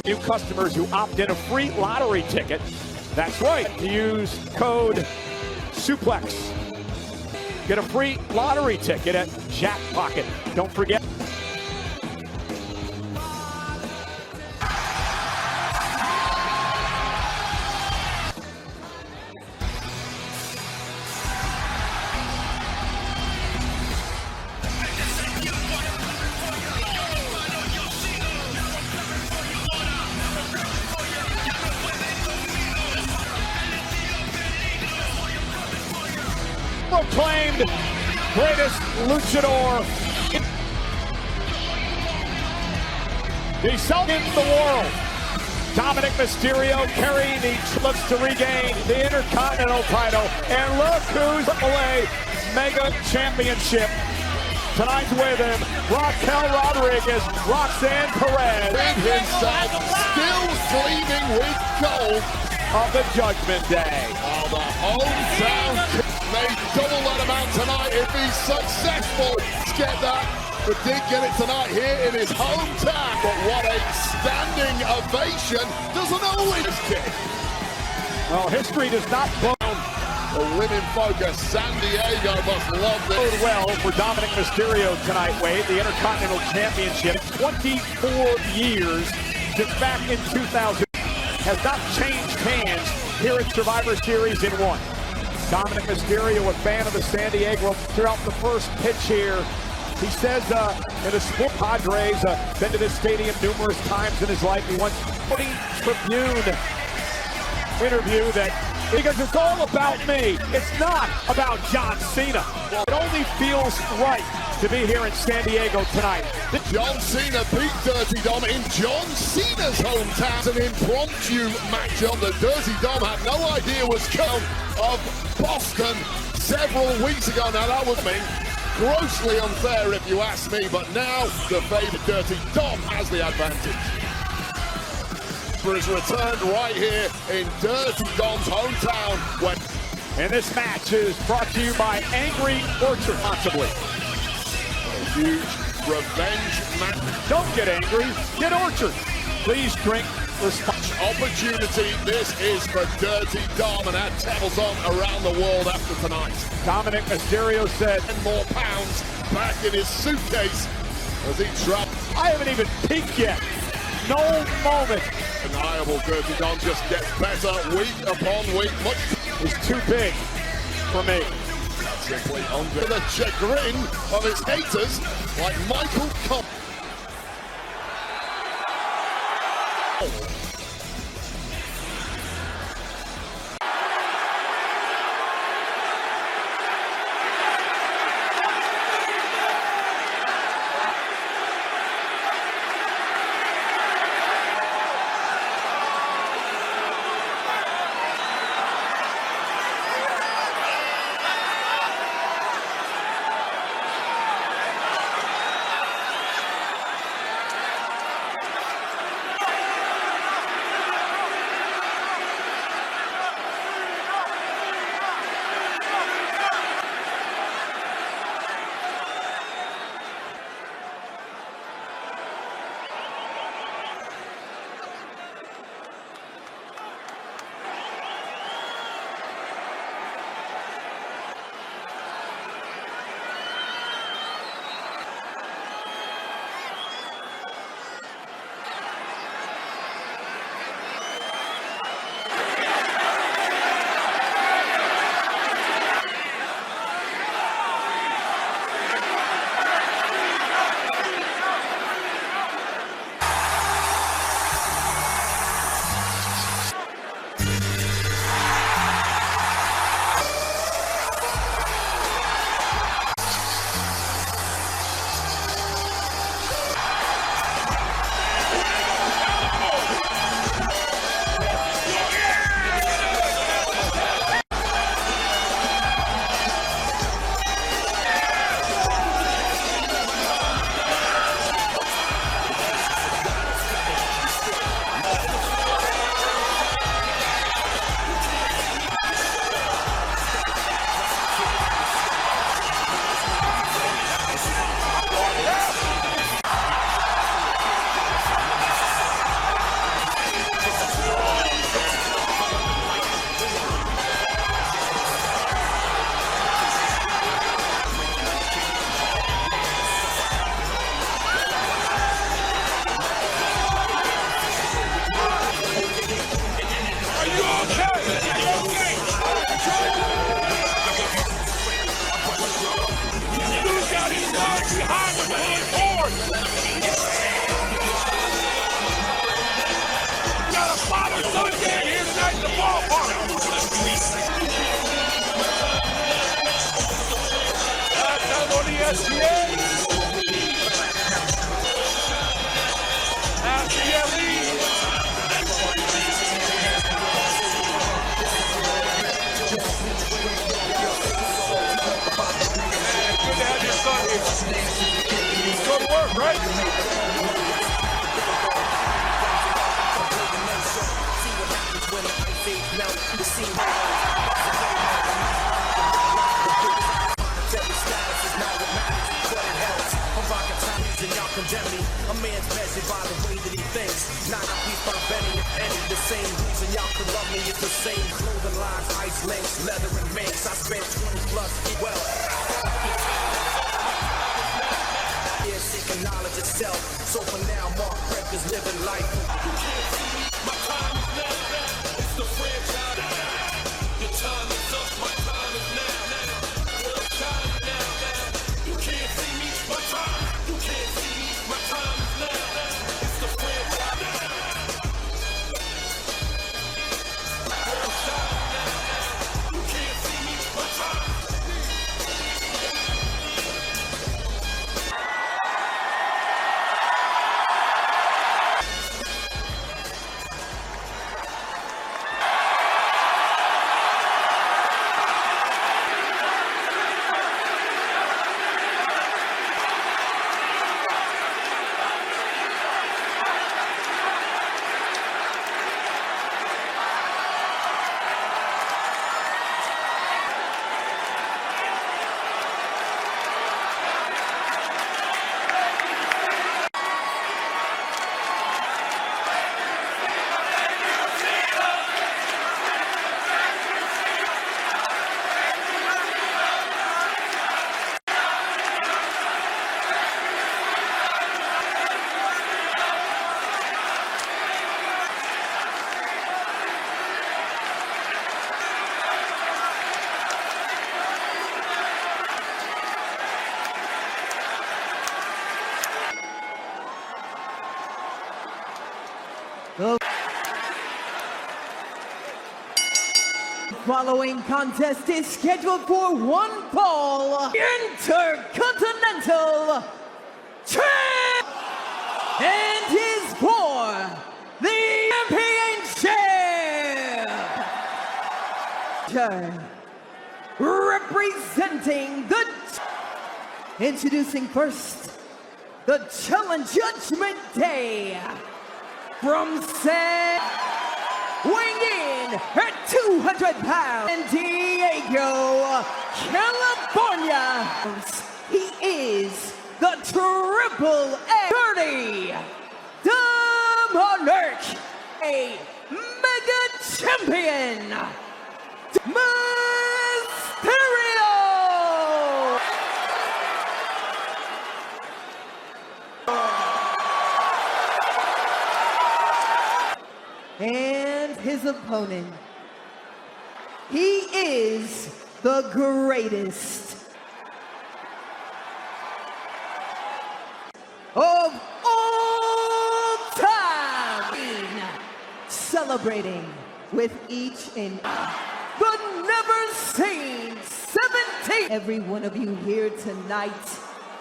New customers who opt in a free lottery ticket. That's right, use code SUPLEX. Get a free lottery ticket at Jackpocket. Don't forget. Proclaimed greatest luchador in the world. Dominic Mysterio carrying the looks to regain the Intercontinental title. And look who's away, Mega Championship. Tonight's with him, Raquel Rodriguez, Roxanne Perez. Himself still gleaming with gold of the Judgment Day. Oh, the hometown may double that amount tonight if he's successful to get that, but did get it tonight here in his hometown. But what a standing ovation. Doesn't always kick. Well, history does not go. The women focus, San Diego must love this. Well for Dominic Mysterio tonight, Wade, the Intercontinental Championship, 24 years since back in 2000, has not changed hands here at Survivor Series in one. Dominic Mysterio, a fan of the San Diego throughout the first pitch here. He says in a sport, Padres, been to this stadium numerous times in his life. He wants Tribune interview that because it's all about me. It's not about John Cena. It only feels right to be here in San Diego tonight. John Cena beat Dirty Dom in John Cena's hometown. An impromptu matchup that Dirty Dom had no idea was coming of Boston several weeks ago. Now that would mean grossly unfair if you ask me, but now the favourite Dirty Dom has the advantage. For his return right here in Dirty Dom's hometown. And this match is brought to you by Angry Orchard, possibly. A huge revenge match. Don't get angry, get Orchard. Please drink responsibly. Opportunity this is for Dirty Dom, and that tables on around the world after tonight. Dominic Mysterio said 10 more pounds back in his suitcase as he travels. I haven't even peeked yet. No moment. Undeniable. Dirty Dom just gets better week upon week. Much is too big for me. Simply under the chagrin of his haters like Michael Cole. A man's measured by the way that he thinks. Not a piece by Benny, if any. The same reason y'all could love me is the same clothing lines, ice links, leather and minks. I spent 20 plus, well, years seeking knowledge itself. So for now, Mark Prep is living life. You can't see me, my time is now. It's the franchise. Your time is up, my time is now. Your time is now. You can't see me, my time. You can't see me, my time is now. It's the franchise. Your time is now. You can't see me, my time. Following contest is scheduled for one fall Intercontinental Champ and is for the championship. Representing the introducing first the Challenge Judgment Day from San weighing in at 200 pounds, San Diego, California. He is the Triple A 30, the Monarch, a Mega Champion, Mysterio. And his opponent, he is the greatest of all time, celebrating with each in the never seen 17. Every one of you here tonight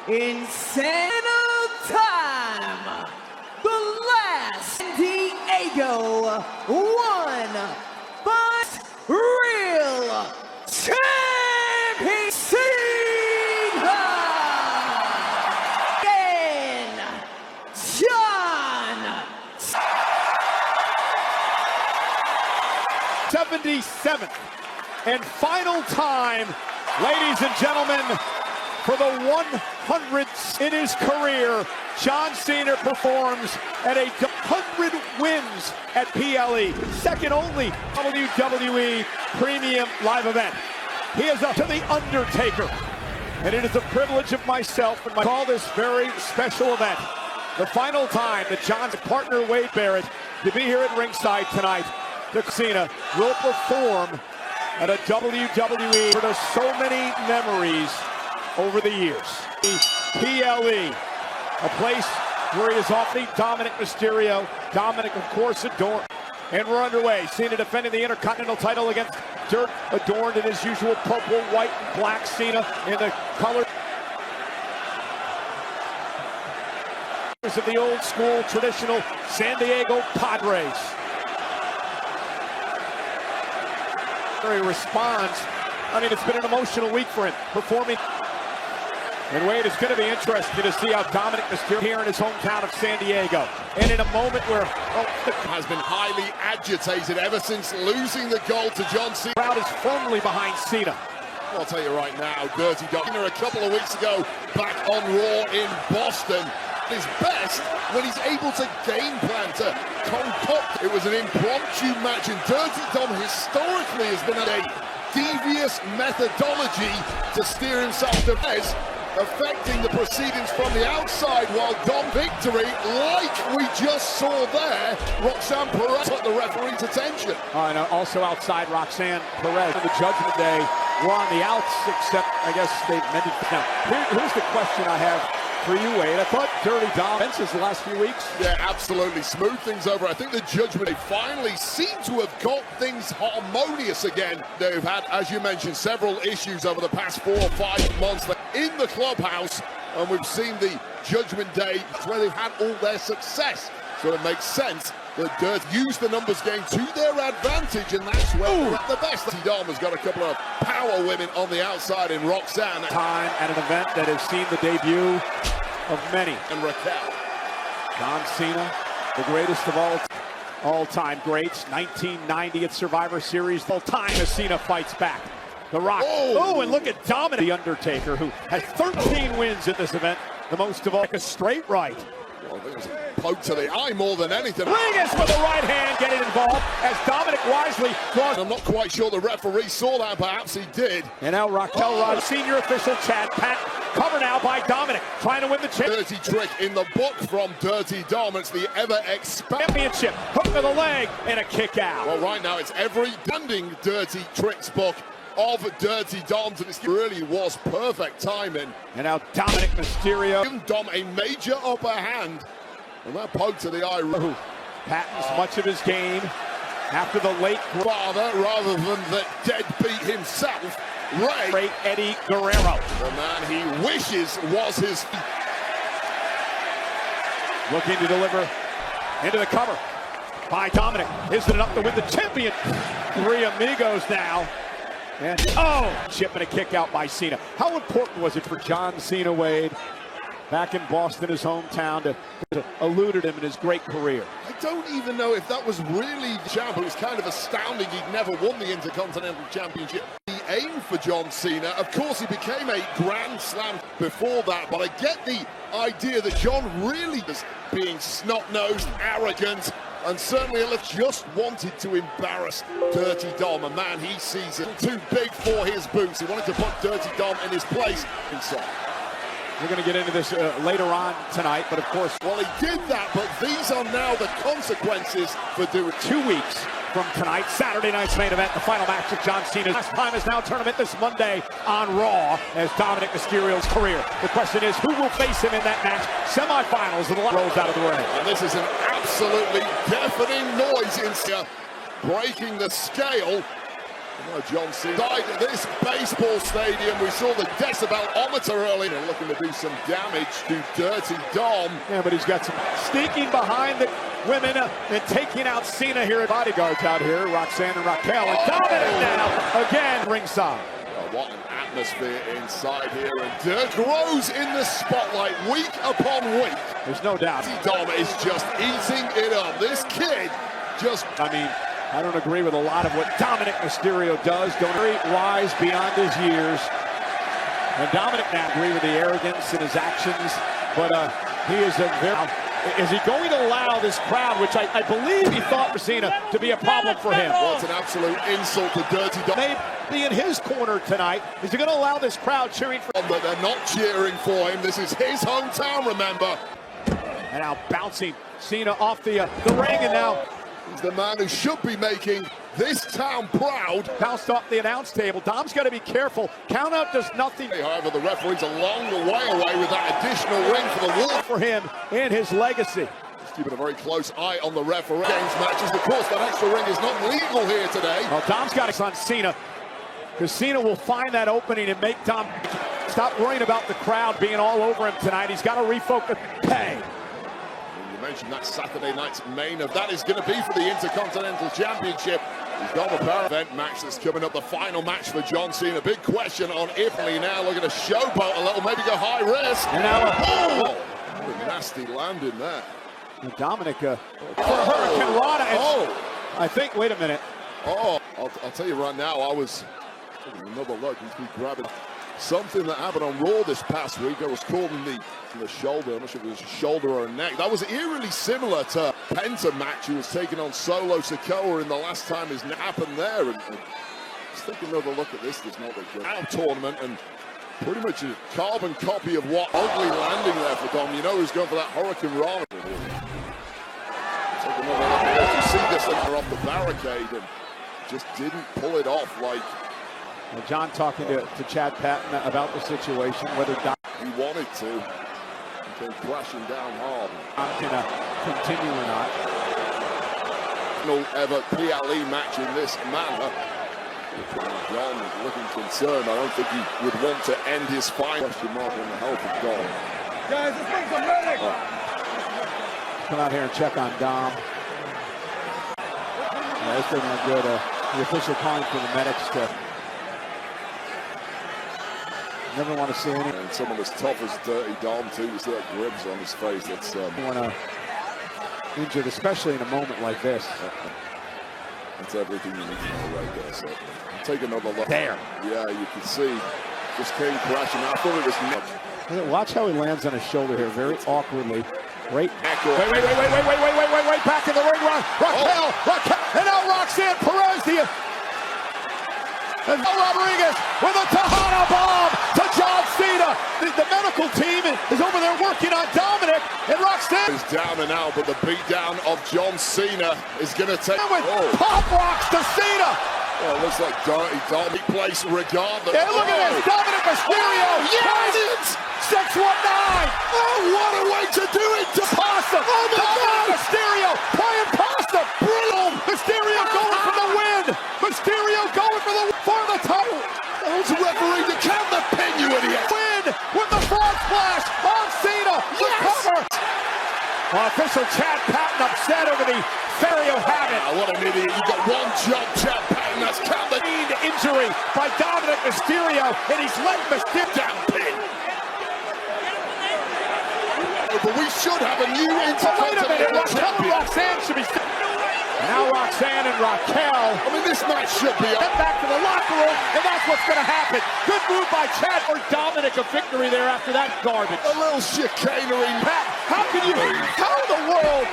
in San Time, the last San Diego one but real champion Cena and John 77th and final time, ladies and gentlemen, for the 100th in his career. John Cena performs at 100 wins at PLE, second only WWE Premium Live Event. He is up to The Undertaker, and it is a privilege of myself and call this very special event the final time that John's partner Wade Barrett to be here at ringside tonight. Cena will perform at a WWE for so many memories over the years. PLE, a place where he is often Dominic Mysterio. Dominic, of course, adorned. And we're underway. Cena defending the Intercontinental title against Dirt, adorned in his usual purple, white, and black. Cena in the color. of the old school traditional San Diego Padres. He responds. I mean, it's been an emotional week for him, performing. And Wade, it's going to be interesting to see how Dominic Mysterio here in his hometown of San Diego. And in a moment where has been highly agitated ever since losing the gold to John Cena. The crowd is firmly behind Cena. I'll tell you right now, Dirty Dom a couple of weeks ago back on Raw in Boston. His best when he's able to game plan, to concoct. It was an impromptu match, and Dirty Dom historically has been at a devious methodology to steer himself to best, affecting the proceedings from the outside, while Dom victory, like we just saw there, Roxanne Perez took the referee's attention. And also outside Roxanne Perez. The Judgment Day were on the outs, except I guess they've mended. Now, here's the question I have for you, Wade. I thought Dirty Dom since the last few weeks. Yeah, absolutely. Smooth things over. I think the Judgment Day finally seem to have got things harmonious again. They've had, as you mentioned, several issues over the past 4 or 5 months in the clubhouse, and we've seen the Judgment Day where they've had all their success. So it makes sense that Dirt use the numbers game to their advantage, and that's where they're at the best. Dom has got a couple of power women on the outside in Roxanne. Time at an event that has seen the debut of many. And Raquel. John Cena, the greatest of all-time greats. 1990 at Survivor Series. All time as Cena fights back. The Rock. Oh, and look at Dominic. The Undertaker, who has 13 wins at this event. The most of all. Like a straight right. Well, I think it was a poke to the eye more than anything. Rodriguez with the right hand getting involved as Dominic wisely draws. I'm not quite sure the referee saw that, perhaps he did. And now Raquel Rod, senior official Chad Pat, cover now by Dominic, trying to win the Dirty trick in the book from Dirty Dom. It's the championship, hook to the leg, and a kick out. Well, right now it's every standing Dirty Tricks book of Dirty Dom's, and it really was perfect timing. And now Dominic Mysterio. Giving Dom a major upper hand, and that poke to the eye. Patents much of his game after the late father, rather than the deadbeat himself, Ray Eddie Guerrero. The man he wishes was his. Looking to deliver into the cover by Dominic. Isn't enough to win the champion? 3 amigos now. And chip and a kick out by Cena. How important was it for John Cena, Wade, back in Boston, his hometown, to eluded him in his great career? I don't even know if that was really the champ. It was kind of astounding he'd never won the Intercontinental Championship. The aim for John Cena, of course, he became a Grand Slam before that, but I get the idea that John really was being snot-nosed, arrogant, and certainly just wanted to embarrass Dirty Dom, a man he sees it too big for his boots. He wanted to put Dirty Dom in his place. We're going to get into this later on tonight, but of course... Well, he did that, but these are now the consequences for doing 2 weeks from tonight, Saturday night's main event, the final match of John Cena's last time is now tournament this Monday on Raw as Dominic Mysterio's career. The question is, who will face him in that match? Semifinals of the rolls out of the ring. And this is an absolutely deafening noise in here, breaking the scale. John Cena died at this baseball stadium. We saw the decibel-ometer earlier, looking to do some damage to Dirty Dom. Yeah, but he's got some sneaking behind the women and taking out Cena here. Bodyguards out here, Roxanne and Raquel, and Dominic now again ringside. Oh, what an atmosphere inside here, and Dirk grows in the spotlight week upon week. There's no doubt. Dom is just eating it up. This kid just... I don't agree with a lot of what Dominic Mysterio does. Very wise beyond his years. And Dominic now agree with the arrogance in his actions, but he is a very... Is he going to allow this crowd, which I believe he thought for Cena, to be a problem for him? Well, it's an absolute insult to Dirty Dom. May be in his corner tonight. Is he going to allow this crowd cheering for him? But they're not cheering for him. This is his hometown, remember. And now bouncing Cena off the ring, and now... He's the man who should be making this town proud. Bounced off the announce table. Dom's got to be careful. Count out does nothing. However, the referee's a long way away with that additional ring for the wall. For him and his legacy. He's keeping a very close eye on the referee. Games matches. Of course, that extra ring is not legal here today. Well, Dom's got it on Cena, because Cena will find that opening and make Dom stop worrying about the crowd being all over him tonight. He's got to refocus. Hey. mentioned that Saturday night's main event. That is going to be for the Intercontinental Championship. He's got the power event match that's coming up, the final match for John Cena. Big question on Ripley now, looking to showboat a little, maybe go high risk. And now what a nasty landing there. Dominic for Hurricane Rana. I think, wait a minute. I'll tell you right now, I was taking another look and keep grabbing something that happened on Raw this past week. I was caught in the shoulder. I'm not sure if it was a shoulder or a neck. That was eerily similar to Penta match he was taking on Solo Sikoa in the last time his happened there. And let's take another look at this. Does not look good. Out tournament and pretty much a carbon copy of what ugly landing there for Dom. You know who's going for that Hurricane Rana. Take another look at this. You see this thing off the barricade and just didn't pull it off like. John talking to Chad Patton about the situation, whether he wanted to. He came crashing down hard. John can continue or not. No ever PLE match in this manner. John is looking concerned. I don't think he would want to end his fight. Question mark on the health of Dom. Guys, let's make some medic. Come out here and check on Dom. This doesn't look good. The official calling for the medics to. Never want to see any. And someone as tough as Dirty Dom too. You see that grips on his face. That's injured, especially in a moment like this. That's everything you need to know right there. So take another look. There. Yeah, you can see. Just came crashing. I thought it was nuts. Watch how he lands on his shoulder here, very awkwardly. Great. Wait. Back in the ring, Raquel, and now Roxanne Perez, and Rodriguez with a Tejana bomb to John Cena. The medical team is over there working on Dominic, and Roxanne is down and out, but the beatdown of John Cena is going to take. Pop rocks to Cena. Well, it looks like Dirty Dom place regardless. Yeah, look at this, Dominic Mysterio. Yes! 619. Oh, what a way to do it! Possum. Oh my God! Mysterio playing possum. Brilliant. Mysterio going for the win. Mysterio going for the title. Oh, to referee to count the pin, you idiot. Win with the frog splash on Cena. The cover. Well, official Chad Patton upset over the Mysterio habit. Oh, what an idiot! You got one job, Chad Patton. That's count the injury by Dominic Mysterio, and he's let Mysterio down pin. But we should have a new Intercontinental Champion. Roxanne should be. Now Roxanne and Raquel. I mean, this match should be up. Back to the locker room, and that's what's going to happen. Good move by Chad for Dominic, a victory there after that garbage. A little chicanery. Pat, how in the world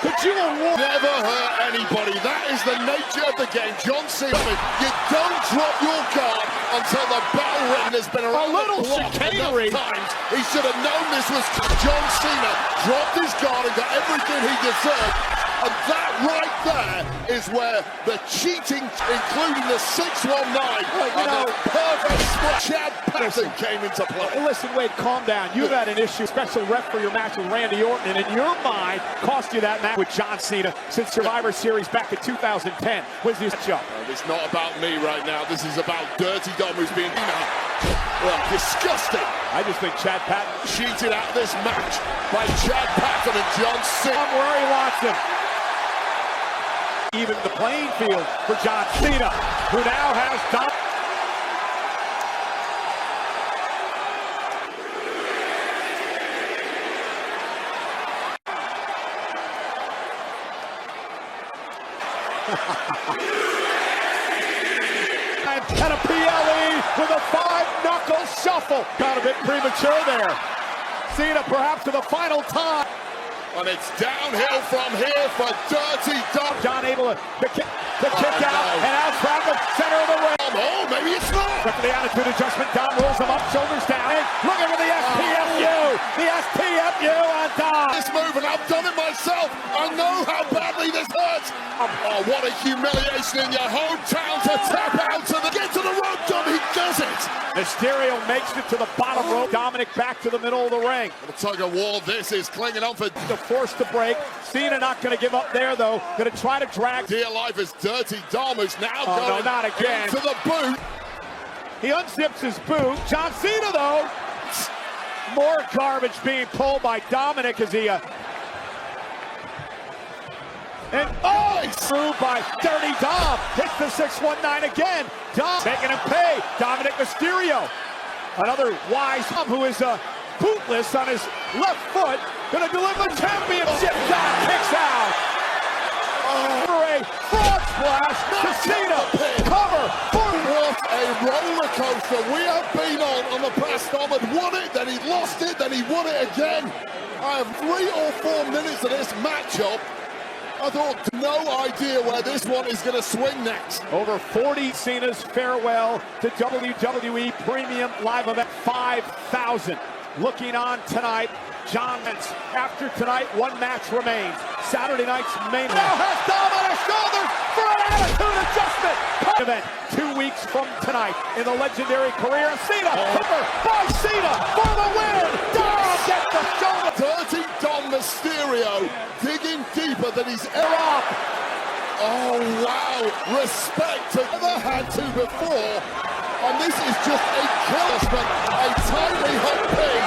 could you award? Never hurt anybody. That is the nature of the game. John Cena, you don't drop your guard until the bell ring has been around. A little chicanery. Times. He should have known this was John Cena. Dropped his guard and got everything he deserved. And that right there is where the cheating, including the 619, the perfect spot, Chad Patton came into play. Listen, Wade, calm down. You've had an issue, special rep for your match with Randy Orton, and in your mind, cost you that match with John Cena since Survivor Series back in 2010. Where's this matchup? It's not about me right now. This is about Dirty Dom, who's being disgusting. I just think Chad Patton cheated out of this match by Chad Patton and John Cena. Where he wants him. Even the playing field for John Cena, who now has Dom. And a PLE with a 5-knuckle shuffle. Got a bit premature there. Cena perhaps for the final time. And it's downhill from here for Dirty Dom. John able to kick out, and out from the center of the ring. Oh, maybe it's not. But for the attitude adjustment, Dom rolls him up, shoulders down. And looking for the SPFU. The SPFU on Dom. This move, and I've done it myself. I know how badly this hurts. Oh, what a humiliation in your hometown to tap out to the get to the rope, Dom. He does it. Mysterio makes it to the bottom rope. Dominic back to the middle of the ring. The tug of war. This is clinging on for the force to break. Cena not going to give up there though. Going to try to drag. Dear life is Dirty Dom, who's now no, going not again. to the boot. He unzips his boot. John Cena though. More garbage being pulled by Dominic as he And through by Dirty Dom. Hits the 619 again. Dom making him pay. Dominic Mysterio. Another wise who is bootless on his left foot. Gonna deliver championship. Dom kicks out. For a frog splash to Cena. Cover. What a roller coaster we have been on the past. Dom had won it, then he lost it, then he won it again. I have 3 or 4 minutes of this matchup. I thought, no idea where this one is going to swing next. Over 40 Cena's farewell to WWE Premium Live Event 5,000. Looking on tonight, John Lentz. After tonight, 1 match remains. Saturday night's main event. Now has Dom on his shoulders for an attitude adjustment. Event 2 weeks from tonight in the legendary career of Cena. Cover by Cena for the win. Dom gets the shoulder. Dirty Dom Mysterio digging deeper than he's ever up. Oh wow, respect to never had to before. And this is just a killsman, a tiny hot pin.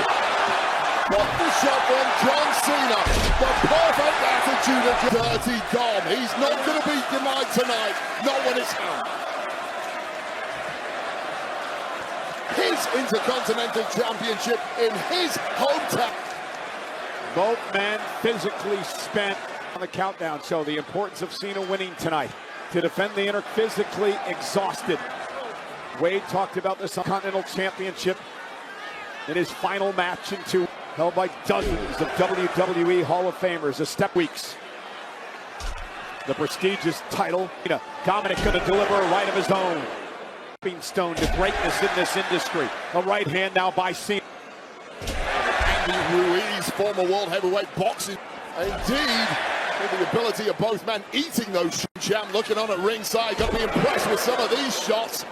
What the shot from John Cena. The perfect attitude of Dirty Dom. He's not going to be denied tonight. Not when it's on. His Intercontinental Championship in his hometown. Both men physically spent on the countdown show. The importance of Cena winning tonight to defend the physically exhausted. Wade talked about this Continental Championship in his final match in 2, held by dozens of WWE Hall of Famers. A step weeks. The prestigious title. Dominic going to deliver a right of his own. Stepping stone to greatness in this industry. A right hand now by Cena. Ruiz, former world heavyweight boxing. Indeed, with the ability of both men eating those champ, looking on at ringside, got to be impressed with some of these shots.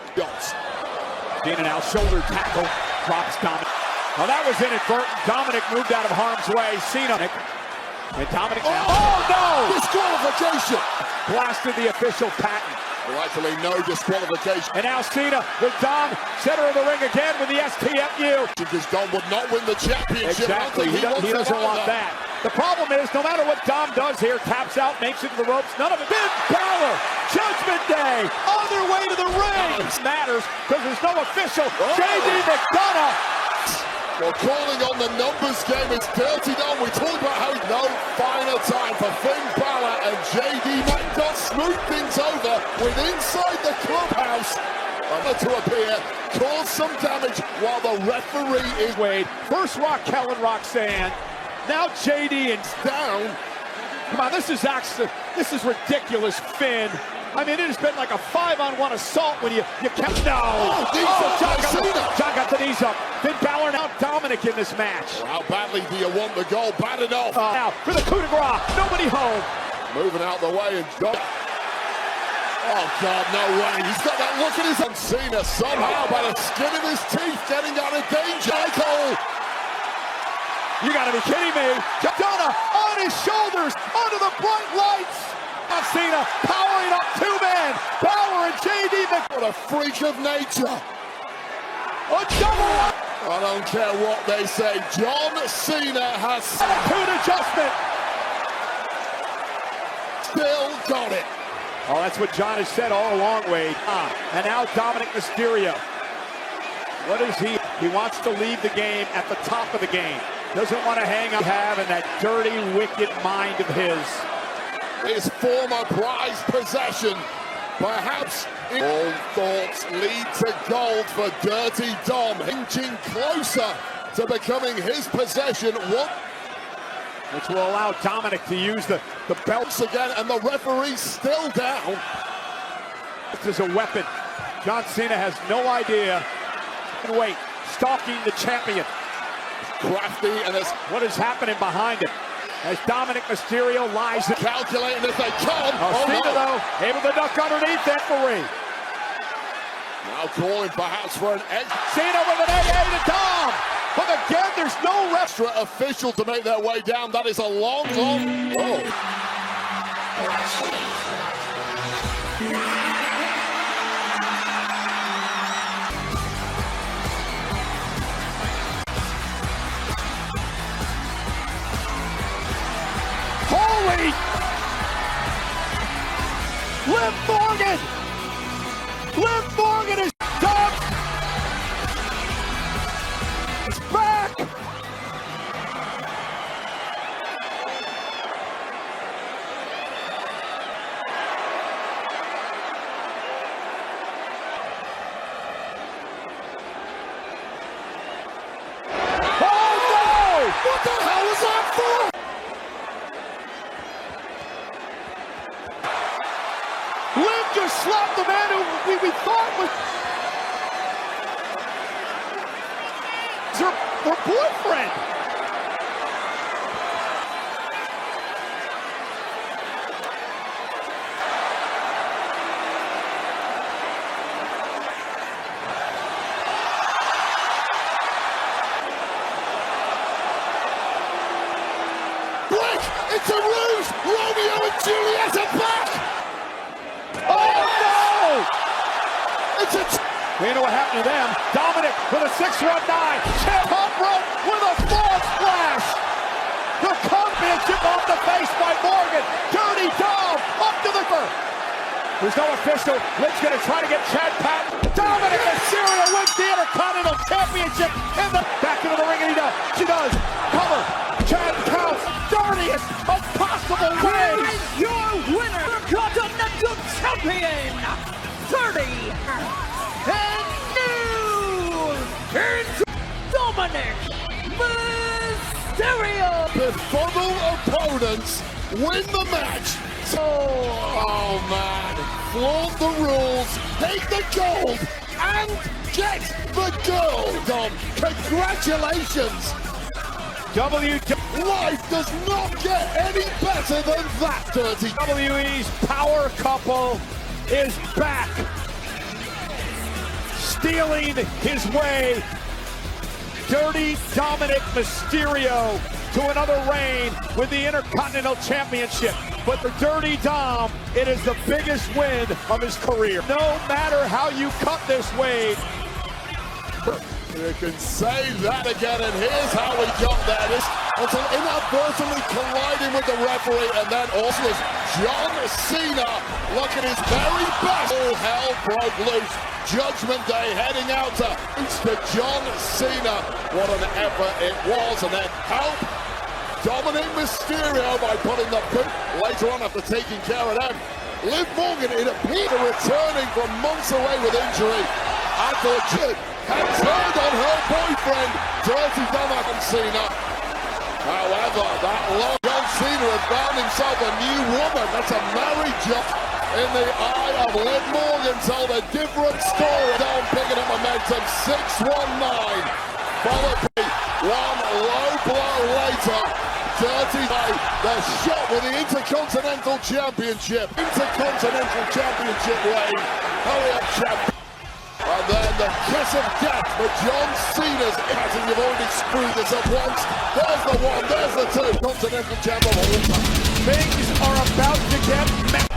Cena now shoulder tackle, drops Dominic. Oh, that was inadvertent. Dominic moved out of harm's way. Cena and Dominic now. Oh no! Disqualification! Blasted the official patent. Rightfully no disqualification. And now Cena with Dom, center of the ring again with the STFU. Because Dom would not win the championship. Exactly, he doesn't want that. The problem is, no matter what Dom does here, taps out, makes it to the ropes, none of it. Finn Balor, Judgment Day, on their way to the ring. This matters because there's no official. JD McDonough. Well, calling on the numbers game is Dirty Dom. We talked about how no final time for Finn Balor and JD McDonough smooth things over with inside the clubhouse. To appear, cause some damage while the referee is Wade. First Raquel and Roxanne. Now JD and down. Come on, this is ridiculous, Finn. I mean, it has been like a 5-on-1 assault when you kept. No! John got the knees up. Finn Balor now Dominic in this match. Well, how badly do you want the goal? Bad enough. Now for the coup de grace. Nobody home. Moving out the way and John. Oh God, no way. He's got that look at his own. Cena somehow by the skin of his teeth getting out of danger. Michael. You gotta be kidding me. Madonna on his shoulders under the bright lights. Cena powering up 2 men. Balor and JD. What a freak of nature. A double. I don't care what they say. John Cena has attitude adjustment. Still got it. Oh, that's what John has said all along, Wade. And now Dominic Mysterio. What is he? He wants to leave the game at the top of the game. Doesn't want to hang up. In that dirty, wicked mind of his. His former prized possession. Perhaps all thoughts lead to gold for Dirty Dom, inching closer to becoming his possession. Which will allow Dominic to use the belts again, and the referee's still down. This is a weapon. John Cena has no idea. Wait, stalking the champion. Crafty, and what is happening behind him? As Dominic Mysterio lies. Calculating as they come. Cena, though, able to duck underneath that referee. Now calling perhaps for an extra. Cena with an AA to Dom. But again, there's no extra official to make their way down. That is a long. Holy! Liv Morgan! Liv Morgan is done! It's back! What the hell was that for? Liv just slapped the man who we thought was her boyfriend. It's a ruse! Romeo and Juliet are back! Oh no! It's a... We know what happened to them. Dominic with a 619. Top rope with a false splash. The championship off the face by Morgan. Dirty Dom up to the first. There's no official. Liv's going to try to get Chad Patton. Dominic Mysterio wins the Intercontinental Championship in the back into the ring, and she does. Cover. Chad counts. Dirtiest of possible ways. And your winner, Continental Champion, 30 and new Dominic Mysterio. Befuddled opponents win the match. Oh man, flaunt the rules, take the gold, and get the gold. Dom, congratulations. Life does not get any better than that, Dirty. WWE's power couple is back, stealing his way. Dirty Dominic Mysterio to another reign with the Intercontinental Championship. But for Dirty Dom, it is the biggest win of his career. No matter how you cut this way. You can say that again, and here's how we got there. This until inadvertently colliding with the referee, and then also as John Cena looking his very best. All hell broke loose. Judgment Day heading out to John Cena. What an effort it was, and then help Dominic Mysterio by putting the boot later on after taking care of them. Liv Morgan, it appeared, returning from months away with injury. I thought she had turned on her boyfriend, Dirty Dominic Cena. However, that long John Cena had found himself a new woman. That's a married job in the eye of Liv Morgan. Told a different story. Down picking up momentum, 619. Followed by one low blow later. Dirty Day, the shot with the Intercontinental Championship. Intercontinental Championship reign. Hurry up, champ. And then the kiss of death for John Cena's. Imagine you've already screwed this up once. There's the one, there's the two. Continental champ of all time. Things are about to get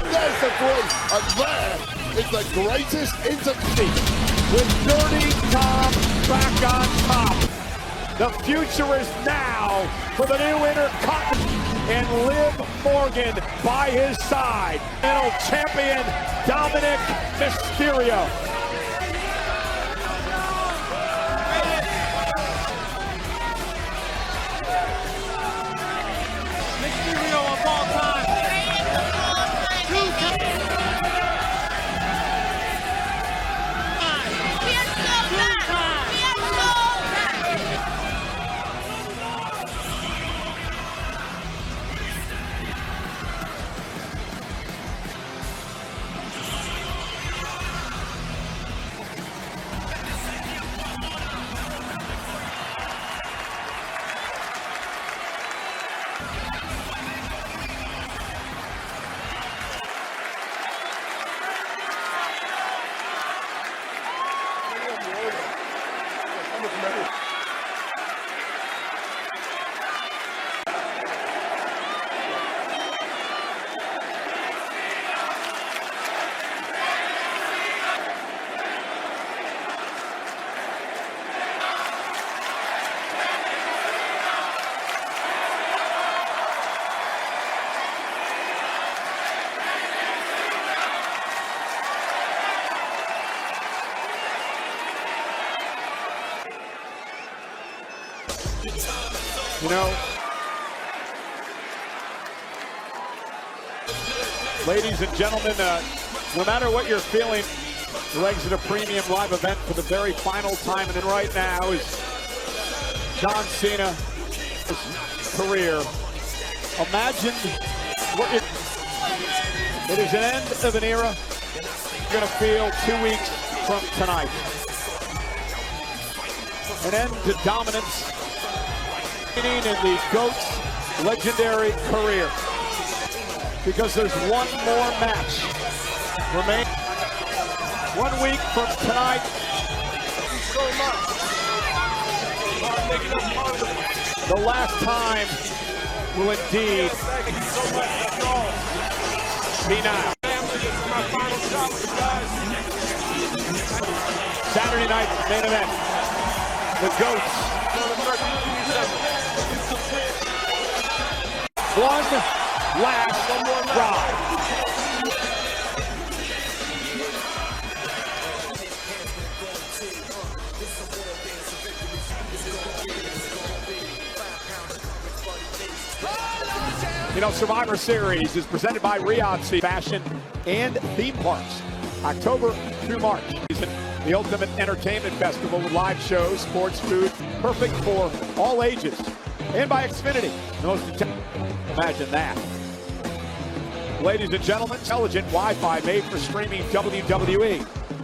There's the three. And there is the greatest with Dirty Dom back on top. The future is now for the new Intercontinental and Liv Morgan by his side. Champion Dominic Mysterio. You know, ladies and gentlemen, no matter what you're feeling, the legs at a premium live event for the very final time, and right now is John Cena's career. Imagine what it is an end of an era. You're going to feel 2 weeks from tonight. An end to dominance in the GOAT's legendary career. Because there's one more match remaining. 1 week from tonight. The last time will indeed be now. Saturday night main event. The GOATs. One last ride. You know, Survivor Series is presented by Rhea Fashion and Theme Parks. October through March. The ultimate entertainment festival with live shows, sports, food, perfect for all ages. And by Xfinity, the most imagine that. Ladies and gentlemen, intelligent Wi-Fi made for streaming WWE.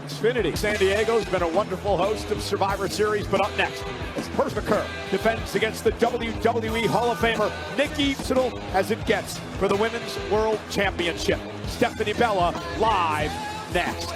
Xfinity San Diego's been a wonderful host of Survivor Series, but up next, as Persmaker defends against the WWE Hall of Famer Nikki Siddle as it gets for the Women's World Championship. Stephanie Bella live next.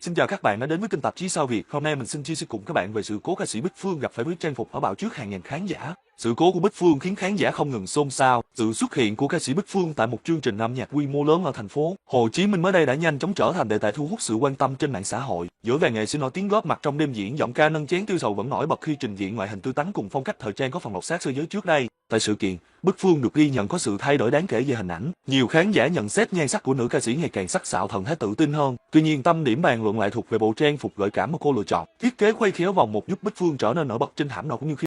Xin chào các bạn đã đến với kênh tạp chí Sao Việt. Hôm nay mình xin chia sẻ cùng các bạn về sự cố ca sĩ Bích Phương gặp phải với trang phục ở bão trước hàng ngàn khán giả. Sự cố của Bích Phương khiến khán giả không ngừng xôn xao. Sự xuất hiện của ca sĩ Bích Phương tại một chương trình âm nhạc quy mô lớn ở thành phố Hồ Chí Minh mới đây đã nhanh chóng trở thành đề tài thu hút sự quan tâm trên mạng xã hội. Giữa vài nghệ sĩ nổi tiếng góp mặt trong đêm diễn, giọng ca nâng chén tiêu sầu vẫn nổi bật khi trình diễn ngoại hình tươi tắn cùng phong cách thời trang có phần lột xác so với trước đây. Tại sự kiện, Bích Phương được ghi nhận có sự thay đổi đáng kể về hình ảnh. Nhiều khán giả nhận xét nhan sắc của nữ ca sĩ ngày càng sắc sảo, thần thái tự tin hơn. Tuy nhiên, tâm điểm bàn luận lại thuộc về bộ trang phục gợi cảm mà cô lựa chọn. Thiết kế khuây khéo vòng một giúp Bích Phương trở nên nổi bật trên thảm đỏ cũng như khi